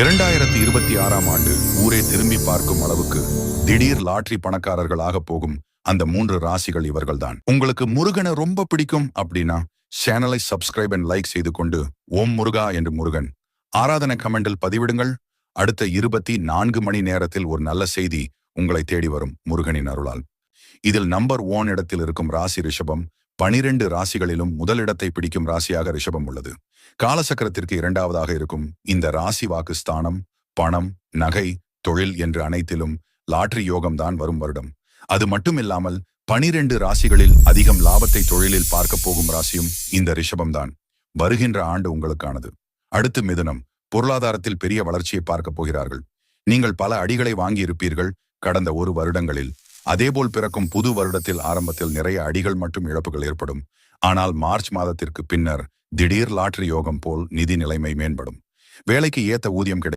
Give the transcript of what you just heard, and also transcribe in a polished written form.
2026ஆம் ஆண்டு ஊரே திரும்பி பார்க்கும் அளவுக்கு திடீர் லாட்டரி பணக்காரர்களாக போகும் அந்த 3 ராசிகள் இவர்கள்தான். உங்களுக்கு முருகனை ரொம்ப பிடிக்கும் அப்படின்னா சேனலை சப்ஸ்கிரைப் அண்ட் லைக் செய்து கொண்டு ஓம் முருகா என்று முருகன் ஆராதனை கமெண்டில் பதிவிடுங்கள். அடுத்த 24 மணி நேரத்தில் ஒரு நல்ல செய்தி உங்களை தேடி வரும் முருகனின் அருளால். இதில் நம்பர் 1 இடத்தில் இருக்கும் ராசி ரிஷபம். 12 ராசிகளிலும் முதலிடத்தை பிடிக்கும் ராசியாக ரிஷபம் உள்ளது. காலசக்கரத்திற்கு 2வதாக இருக்கும் இந்த ராசி வாக்கு ஸ்தானம், பணம், நகை, தொழில் என்று அனைத்திலும் லாட்டரி யோகம்தான் வரும் வருடம். அது மட்டுமில்லாமல் 12 ராசிகளில் அதிகம் லாபத்தை தொழிலில் பார்க்க போகும் ராசியும் இந்த ரிஷபம்தான். வருகின்ற ஆண்டு உங்களுக்கானது. அடுத்து மிதுனம். பொருளாதாரத்தில் பெரிய வளர்ச்சியை பார்க்க போகிறார்கள். நீங்கள் பல அடிகளை வாங்கி இருப்பீர்கள் கடந்த 1 வருடங்களில். அதேபோல் பிறக்கும் புது வருடத்தில் ஆரம்பத்தில் நிறைய அடிகள் மற்றும் இழப்புகள் ஏற்படும். ஆனால் மார்ச் மாதத்திற்கு பின்னர் திடீர் லாட்டரி யோகம் போல் நிதி நிலைமை மேம்படும். வேலைக்கு ஏத்த ஊதியம் கிடைக்கும்.